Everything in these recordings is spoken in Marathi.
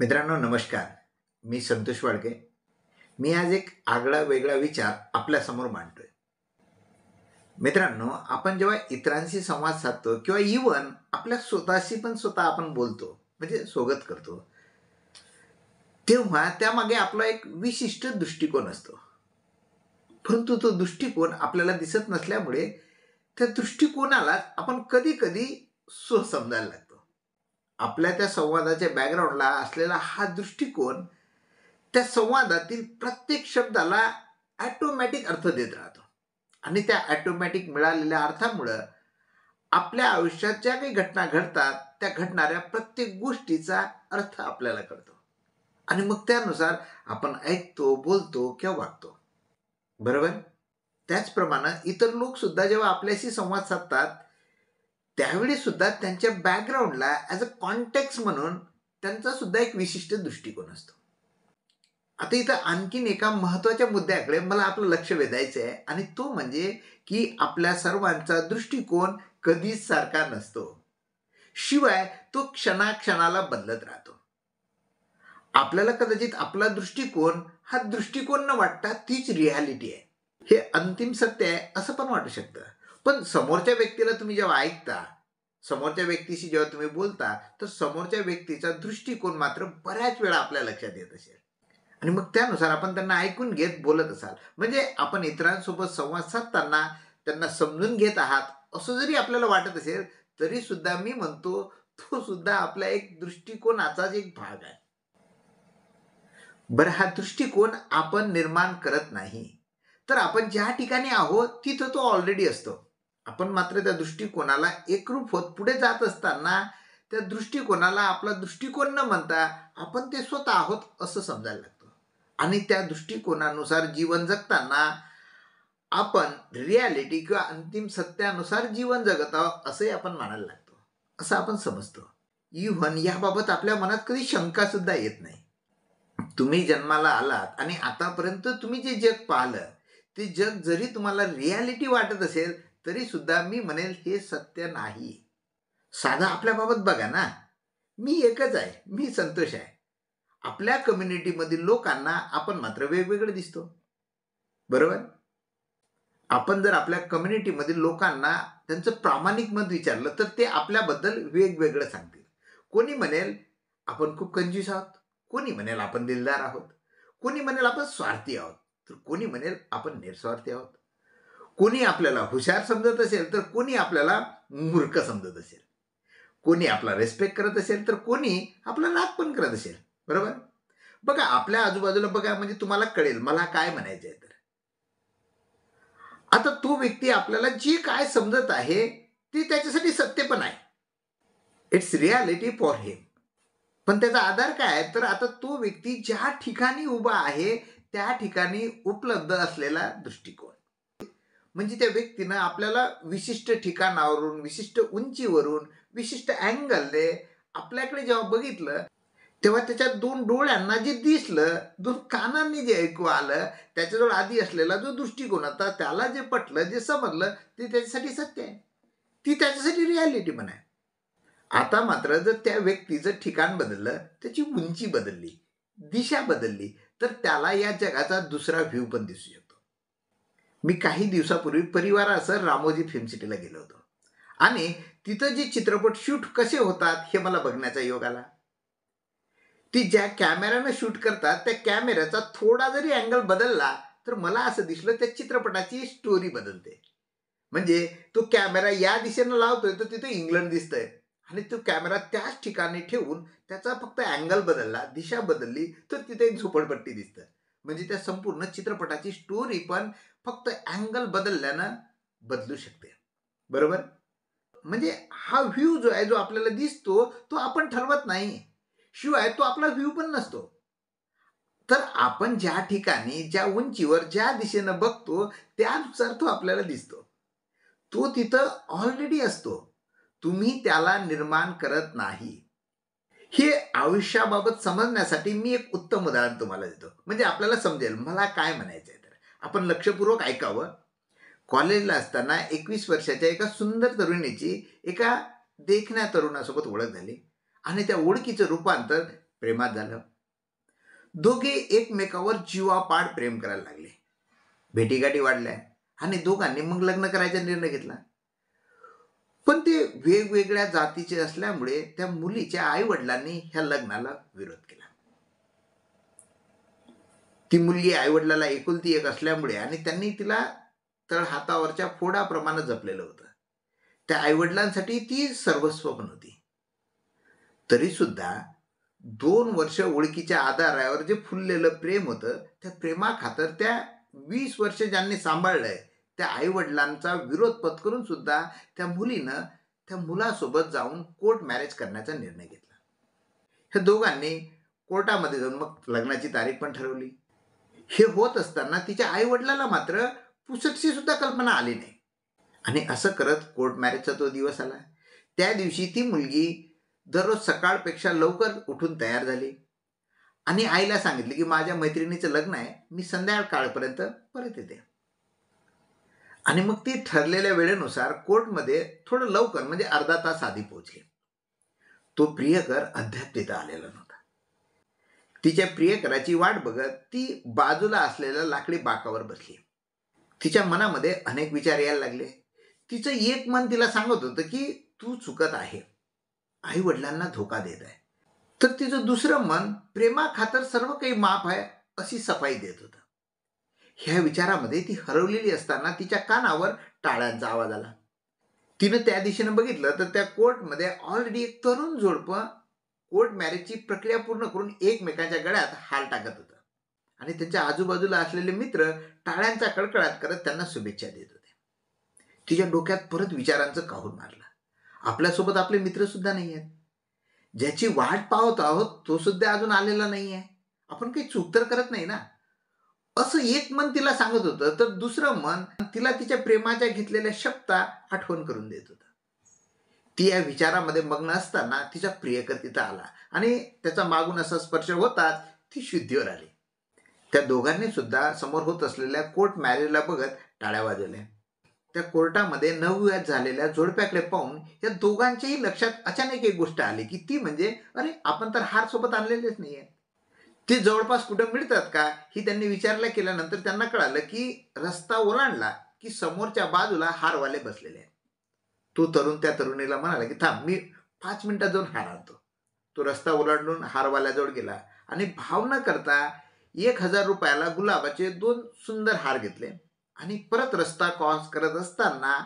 मित्रांनो नमस्कार. मी संतोष वाळके. मी आज एक आगळा वेगळा विचार आपल्यासमोर मांडतोय. मित्रांनो, आपण जेव्हा इतरांशी संवाद साधतो किंवा इव्हन आपल्या स्वतःशी पण स्वतः आपण बोलतो, म्हणजे सोबत करतो, तेव्हा त्यामागे आपला एक विशिष्ट दृष्टिकोन असतो. परंतु तो दृष्टिकोन आपल्याला दिसत नसल्यामुळे त्या दृष्टिकोनाला आपण कधी-कधी समजायला लागतो. आपल्या त्या संवादाच्या बॅकग्राऊंडला असलेला हा दृष्टिकोन त्या संवादातील प्रत्येक शब्दाला ऑटोमॅटिक अर्थ देत राहतो आणि त्या ऑटोमॅटिक मिळालेल्या अर्थामुळं आपल्या आयुष्यात ज्या काही घटना घडतात त्या घडणाऱ्या प्रत्येक गोष्टीचा अर्थ आपल्याला कळतो आणि मग त्यानुसार आपण ऐकतो, बोलतो किंवा वागतो. बरोबर? त्याचप्रमाणे इतर लोक सुद्धा जेव्हा आपल्याशी संवाद साधतात त्यावेळी सुद्धा त्यांच्या बॅकग्राऊंडला ॲज अ कॉन्टेक्स्ट म्हणून त्यांचा सुद्धा एक विशिष्ट दृष्टिकोन असतो. आता इथं आणखीन एका महत्त्वाच्या मुद्द्याकडे मला आपलं लक्ष वेधायचं आहे आणि तो म्हणजे की आपल्या सर्वांचा दृष्टिकोन कधीच सारखा नसतो. शिवाय तो क्षणाक्षणाला बदलत राहतो. आपल्याला कदाचित आपला दृष्टिकोन हा दृष्टिकोन न वाटता तीच रियालिटी आहे, हे अंतिम सत्य आहे असं पण वाटू शकतं. पण समोरच्या व्यक्तीला तुम्ही जेव्हा ऐकता, समोरच्या व्यक्तीशी जेव्हा तुम्ही बोलता, तर समोरच्या व्यक्तीचा दृष्टिकोन मात्र बऱ्याच वेळा आपल्या लक्षात येत असेल आणि मग त्यानुसार आपण त्यांना ऐकून घेत बोलत असाल. म्हणजे आपण इतरांसोबत संवाद साधताना त्यांना समजून घेत आहात असं जरी आपल्याला वाटत असेल तरी सुद्धा मी म्हणतो तो सुद्धा आपल्या एक दृष्टिकोनाचाच एक भाग आहे. बरं, हा दृष्टिकोन आपण निर्माण करत नाही, तर आपण ज्या ठिकाणी आहोत तिथं तो ऑलरेडी असतो. आपण मात्र त्या दृष्टिकोनाला एकरूप होत पुढे जात असताना त्या दृष्टिकोनाला आपला दृष्टिकोन न म्हणता आपण ते स्वतः आहोत असं समजायला लागतो आणि त्या दृष्टिकोनानुसार जीवन जगताना आपण रियालिटी किंवा अंतिम सत्यानुसार जीवन जगत आहोत असंही आपण मानायला लागतो, असं आपण समजतो. इव्हन याबाबत आपल्या मनात कधी शंका सुद्धा येत नाही. तुम्ही जन्माला आलात आणि आतापर्यंत तुम्ही जे जग पाहिलं ते जग जरी तुम्हाला रियालिटी वाटत असेल तरी सुद्धा मी म्हणेल हे सत्य नाही. साधा आपल्याबाबत बघा ना, मी एकच आहे, मी संतोष आहे. आपल्या कम्युनिटीमधील लोकांना आपण मात्र वेगवेगळे दिसतो. बरोबर? आपण जर आपल्या कम्युनिटीमधील लोकांना त्यांचं प्रामाणिक मत विचारलं तर ते आपल्याबद्दल वेगवेगळं सांगतील. कोणी म्हणेल आपण खूप कंजूस आहोत, कोणी म्हणेल आपण दिलदार आहोत, कोणी म्हणेल आपण स्वार्थी आहोत, तर कोणी म्हणेल आपण निस्वार्थी आहोत. कोणी आपल्याला हुशार समजत असेल तर कोणी आपल्याला मूर्ख समजत असेल. कोणी आपला रेस्पेक्ट करत असेल तर कोणी आपला राग पण करत असेल. बरोबर? बघा आपल्या आजूबाजूला बघा, म्हणजे तुम्हाला कळेल मला काय म्हणायचं आहे. तर आता तो व्यक्ती आपल्याला जे काय समजत आहे ते त्याच्यासाठी सत्य पण आहे. इट्स रियालिटी फॉर हिम. पण त्याचा आधार काय आहे, तर आता तो व्यक्ती ज्या ठिकाणी उभा आहे त्या ठिकाणी उपलब्ध असलेला दृष्टिकोन. म्हणजे त्या व्यक्तीनं आपल्याला विशिष्ट ठिकाणावरून, विशिष्ट उंचीवरून, विशिष्ट अँगलने आपल्याकडे जेव्हा बघितलं तेव्हा त्याच्या दोन डोळ्यांना जे दिसलं, दोन कानांनी जे ऐकू आलं, त्याच्याजवळ आधी असलेला जो दृष्टिकोन होता त्याला जे पटलं, जे समजलं ते त्याच्यासाठी सत्य आहे, ती त्याच्यासाठी रियालिटी पण आहे. आता मात्र जर त्या व्यक्तीचं ठिकाण बदललं, त्याची उंची बदलली, दिशा बदलली, तर त्याला या जगाचा दुसरा व्ह्यू पण दिसू शकतो. मी काही दिवसापूर्वी परिवारासह रामोजी फिल्म सिटीला गेलो होतो आणि तिथं जे चित्रपट शूट कसे होतात हे मला बघण्याचा योग आला. ती ज्या कॅमेऱ्यानं शूट करतात त्या कॅमेऱ्याचा थोडा जरी अँगल बदलला तर मला असं दिसलं त्या चित्रपटाची स्टोरी बदलते. म्हणजे तो कॅमेरा या दिशेनं लावतोय तर तिथे इंग्लंड दिसतंय आणि तो कॅमेरा त्याच ठिकाणी ठेवून त्याचा फक्त अँगल बदलला, दिशा बदलली तर तिथे एक झोपडपट्टी दिसतं. म्हणजे त्या संपूर्ण चित्रपटाची स्टोरी पण फक्त अँगल बदलल्यानं बदलू शकते. बरोबर? म्हणजे हा व्ह्यू जो आहे, जो आपल्याला दिसतो तो आपण ठरवत नाही, शिवाय तो आपला व्ह्यू पण नसतो. तर आपण ज्या ठिकाणी, ज्या उंचीवर, ज्या दिशेनं बघतो त्यानुसार तो आपल्याला दिसतो. तो तिथं ऑलरेडी असतो, तुम्ही त्याला निर्माण करत नाही. हे आयुष्याबाबत समजण्यासाठी मी एक उत्तम उदाहरण तुम्हाला देतो, म्हणजे आपल्याला समजेल मला काय म्हणायचं आहे. तर आपण लक्षपूर्वक ऐकावं. कॉलेजला असताना 21 वर्षाच्या एका सुंदर तरुणीची एका देखण्या तरुणासोबत ओळख झाली आणि त्या ओळखीचं रूपांतर प्रेमात झालं. दोघे एकमेकावर जीवापाड प्रेम करायला लागले. भेटीगाठी वाढल्या आणि दोघांनी मग लग्न करायचा निर्णय घेतला. पण ते वेगवेगळ्या जातीचे असल्यामुळे त्या मुलीच्या आई वडिलांनी ह्या लग्नाला विरोध केला. ती मुलगी आई वडिलाला एकुलती एक असल्यामुळे आणि त्यांनी तिला तळहातावरच्या फोडाप्रमाणे जपलेलं होतं. त्या आई वडिलांसाठी ती सर्वस्व पण होती. तरी सुद्धा 2 वर्ष ओळखीच्या आधारावर जे फुललेलं प्रेम होतं, त्या प्रेमाखातर त्या 20 वर्ष ज्यांनी सांभाळलंय त्या आई वडिलांचा विरोध पत्करून सुद्धा त्या मुलीनं त्या मुलासोबत जाऊन कोर्ट मॅरेज करण्याचा निर्णय घेतला. ह्या दोघांनी कोर्टामध्ये जाऊन मग लग्नाची तारीख पण ठरवली. हे होत असताना तिच्या आई वडिलाला मात्र पुसटशी सुद्धा कल्पना आली नाही. आणि असं करत कोर्ट मॅरेजचा तो दिवस आला. त्या दिवशी ती मुलगी दररोज सकाळपेक्षा लवकर उठून तयार झाली आणि आईला सांगितले की माझ्या मैत्रिणीचं लग्न आहे, मी संध्याकाळपर्यंत परत येते. आणि मग ती ठरलेल्या वेळेनुसार कोर्टमध्ये थोडं लवकर म्हणजे अर्धा तास आधी पोहोचली. तो प्रियकर अद्याप तिथं आलेला नव्हता. तिच्या प्रियकराची वाट बघत ती बाजूला असलेल्या लाकडी बाकावर बसली. तिच्या मनामध्ये अनेक विचार यायला लागले. तिचं एक मन तिला सांगत होतं की तू चुकत आहे, आई वडिलांना धोका देत आहे. तर तिचं दुसरं मन प्रेमाखातर सर्व काही माफ आहे अशी सफाई देत होतं. ह्या विचारामध्ये ती हरवलेली असताना तिच्या कानावर टाळ्यांचा आवाज आला. तिनं त्या दिशेनं बघितलं तर त्या कोर्टमध्ये ऑलरेडी एक तरुण जोडपं कोर्ट मॅरेजची प्रक्रिया पूर्ण करून एकमेकांच्या गळ्यात हार टाकत होतं आणि त्यांच्या आजूबाजूला असलेले मित्र टाळ्यांचा कडकडाट करत त्यांना शुभेच्छा देत होते. तिच्या डोक्यात परत विचारांचं काहूर मारलं. आपल्यासोबत आपले मित्र सुद्धा नाही आहेत, ज्याची वाट पाहत आहोत तो सुद्धा अजून आलेला नाही आहे, आपण काही चूक तर करत नाही ना, असं एक मन तिला सांगत होतं. तर दुसरं मन तिला तिच्या प्रेमाच्या घेतलेल्या शब्दा आठवण करून देत होतं. ती या विचारामध्ये मग्न असताना तिचा प्रियकर तिथं आला आणि त्याचा मागून असा स्पर्श होताच ती शुद्धीवर आली. त्या दोघांनी सुद्धा समोर होत असलेल्या कोर्ट मॅरेजला बघत टाळ्या वाजवल्या. त्या कोर्टामध्ये नवविवाह झालेल्या जोडप्याकडे पाहून या दोघांच्याही लक्षात अचानक एक गोष्ट आली की ती म्हणजे अरे आपण तर हार सोबत आणलेलेच नाहीये. ते जवळपास कुठं मिळतात का ही त्यांनी विचारल्या केल्यानंतर त्यांना कळालं की रस्ता ओलांडला की समोरच्या बाजूला हारवाले बसलेले आहेत. तो तरुण त्या तरुणीला म्हणाला की थांब, मी 5 मिनिटात जाऊन हार आणतो. तो रस्ता ओलांडून हारवाल्याजवळ गेला आणि भाव न करता 1000 रुपयाला गुलाबाचे 2 सुंदर हार घेतले आणि परत रस्ता क्रॉस करत असताना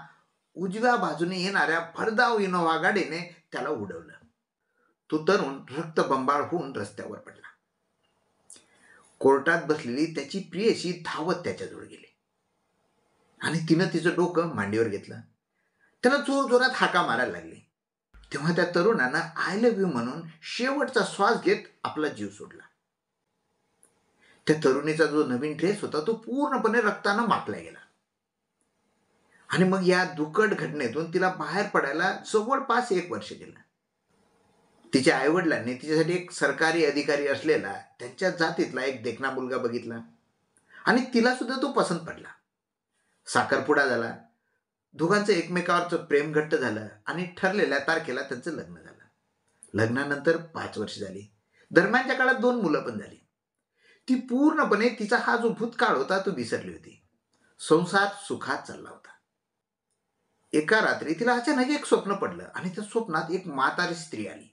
उजव्या बाजूने येणाऱ्या भरधाव इनोव्हा गाडीने त्याला उडवलं. तो तरुण रक्तबंबाळ होऊन रस्त्यावर पडला. कोर्टात बसलेली त्याची प्रियशी धावत त्याच्याजवळ गेली आणि तिनं तिचं डोकं मांडीवर घेतलं. त्याला जोरजोरात हाका मारायला लागली. तेव्हा त्या तरुणानं आय लव्ह यू म्हणून शेवटचा श्वास घेत आपला जीव सोडला. त्या तरुणीचा जो नवीन ड्रेस होता तो पूर्णपणे रक्तानं माखला गेला आणि मग या दुःखद घटनेतून तिला बाहेर पडायला जवळपास 1 वर्ष गेलं. तिच्या आईवडिलांनी तिच्यासाठी एक सरकारी अधिकारी असलेला त्यांच्या जातीतला एक देखणा मुलगा बघितला आणि तिला सुद्धा तो पसंत पडला. साखरपुडा झाला. दोघांचं एकमेकावरचं प्रेम घट्ट झालं आणि ठरलेल्या तारखेला त्यांचं लग्न झालं. लग्नानंतर 5 वर्ष झाली. दरम्यानच्या काळात 2 मुलं पण झाली. ती पूर्णपणे तिचा हा जो भूतकाळ होता तो विसरली होती. संसार सुखात चालला होता. एका रात्री तिला अचानक एक स्वप्न पडलं आणि त्या स्वप्नात एक म्हातारी स्त्री आली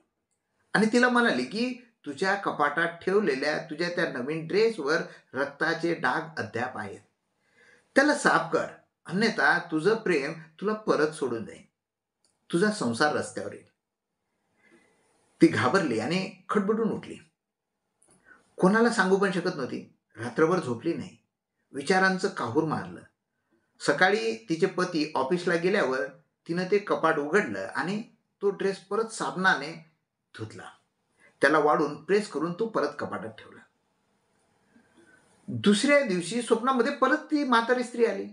आणि तिला म्हणाली की तुझ्या कपाटात ठेवलेल्या तुझ्या त्या नवीन ड्रेसवर रक्ताचे डाग अद्याप आहेत, त्याला साफ कर, अन्यथा तुझं प्रेम तुला परत सोडून जाईल, तुझा संसार रस्त्यावर येईल. ती घाबरली आणि खडबडून उठली. कोणाला सांगू पण शकत नव्हती. रात्रभर झोपली नाही. विचारांचं काहूर मारलं. सकाळी तिचे पती ऑफिसला गेल्यावर तिनं ते कपाट उघडलं आणि तो ड्रेस परत साबणाने धुतला. त्याला वाढून प्रेस करून तो परत कपाटात ठेवला. दुसऱ्या दिवशी स्वप्नामध्ये परत ती म्हातारी स्त्री आली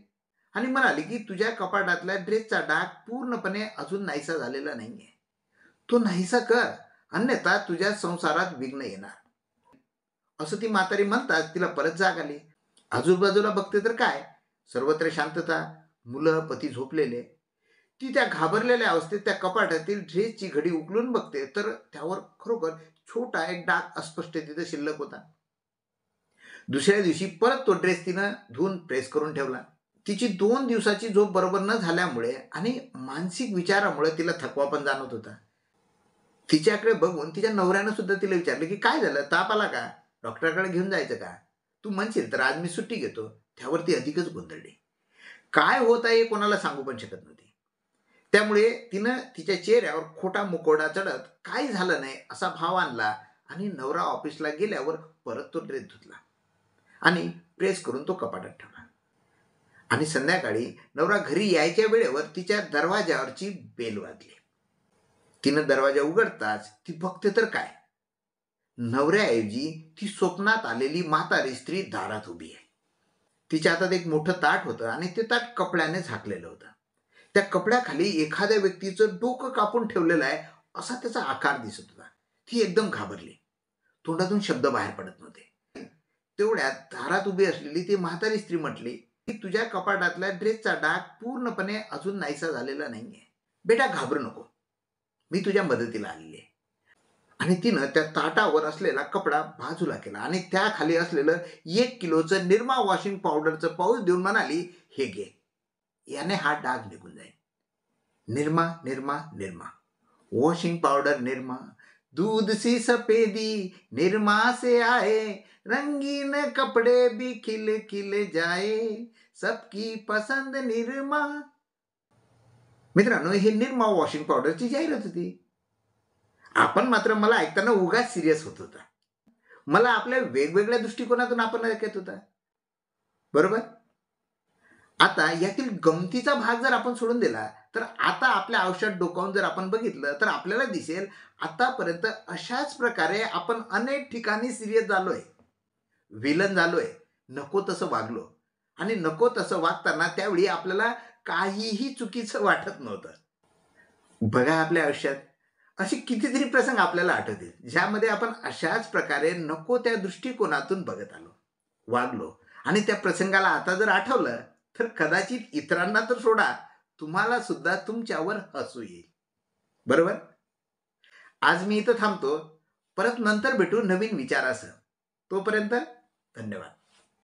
आणि म्हणाली की तुझ्या कपाटातल्या ड्रेसचा डाग पूर्णपणे अजून नाहीसा झालेला नाहीये, तो नाहीसा कर, अन्यथा तुझ्या संसारात विघ्न येणार. असं ती म्हातारी म्हणताच तिला परत जाग आली. आजूबाजूला बघते तर काय, सर्वत्र शांतता, मुलं, पती झोपलेले. ती त्या घाबरलेल्या अवस्थेत त्या कपाटातील ड्रेसची घडी उकलून बघते तर त्यावर खरोखर छोटा एक डाग अस्पष्ट तिथे शिल्लक होता. दुसऱ्या दिवशी परत तो ड्रेस तिनं धुवून प्रेस करून ठेवला. तिची 2 दिवसाची झोप बरोबर न झाल्यामुळे आणि मानसिक विचारामुळे तिला थकवा पण जाणवत होता. तिच्याकडे बघून तिच्या नवऱ्यानं सुद्धा तिला विचारलं की काय झालं, ताप आला का, डॉक्टरकडे घेऊन जायचं का, तू म्हणशील तर आज मी सुट्टी घेतो. त्यावर ती अधिकच गोंधळली. काय होत आहे हे कोणाला सांगू पण शकत नव्हती. त्यामुळे तिनं तिच्या चेहऱ्यावर खोटा मुखवटा चढत काही झालं नाही असा भाव आणला आणि नवरा ऑफिसला गेल्यावर परत तो ड्रेस धुतला आणि प्रेस करून तो कपाटात ठेवला. आणि संध्याकाळी नवरा घरी यायच्या वेळेवर तिच्या दरवाजावरची बेल वाजली. तिनं दरवाजा उघडताच ती बघते तर काय, नवऱ्याऐवजी ती स्वप्नात आलेली म्हातारी स्त्री दारात उभी आहे. तिच्या हातात एक मोठं ताट होतं आणि ते ताट कपड्याने झाकलेलं होतं. त्या कपड्याखाली एखाद्या व्यक्तीचं डोकं कापून ठेवलेलं आहे असा त्याचा आकार दिसत होता. ती एकदम घाबरली. तोंडातून शब्द बाहेर पडत नव्हते. तेवढ्यात दारात उभी असलेली ती म्हातारी स्त्री म्हटली की तुझ्या कपाटातल्या ड्रेसचा डाग पूर्णपणे अजून नाहीसा झालेला नाहीये. बेटा घाबरू नको, मी तुझ्या मदतीला आलेली आहे. आणि तिनं त्या ताटावर असलेला कपडा बाजूला केला आणि त्याखाली असलेलं 1 किलोचं निरमा वॉशिंग पावडरचं पाऊच देऊन म्हणाली, हे घे, याने हा डाग निघून जाईल. निरमा निरमा निरमा, वॉशिंग पाउडर निरमा, दूध सी सफेदी निरमा से आए, रंगीन कपड़े भी खिल खिल जाए, सबकी पसंद निरमा. मित्रांनो, हे निरमा वॉशिंग पावडरची जाहिरात होती. आपण मात्र मला ऐकताना उगाच सिरियस होत होता. मला आपल्या वेगवेगळ्या दृष्टिकोनातून आपण ऐकत होता. बरोबर. आता यातील गमतीचा भाग जर आपण सोडून दिला तर आता आपल्या आयुष्यात डोकावून जर आपण बघितलं तर आपल्याला दिसेल आतापर्यंत अशाच प्रकारे आपण अनेक ठिकाणी सिरियस झालोय, विलन झालोय, नको तसं वागलो आणि नको तसं वागताना त्यावेळी आपल्याला काहीही चुकीचं वाटत नव्हतं. बघा आपल्या आयुष्यात असे कितीतरी प्रसंग आपल्याला आठवतील ज्यामध्ये आपण अशाच प्रकारे नको त्या दृष्टिकोनातून बघत आलो, वागलो आणि त्या प्रसंगाला आता जर आठवलं तर कदाचित इतरांना तर सोडा, तुम्हाला सुद्धा तुमच्यावर हसू येईल. बरोबर. आज मी इथं थांबतो. परत नंतर भेटू नवीन विचारासह. तोपर्यंत धन्यवाद.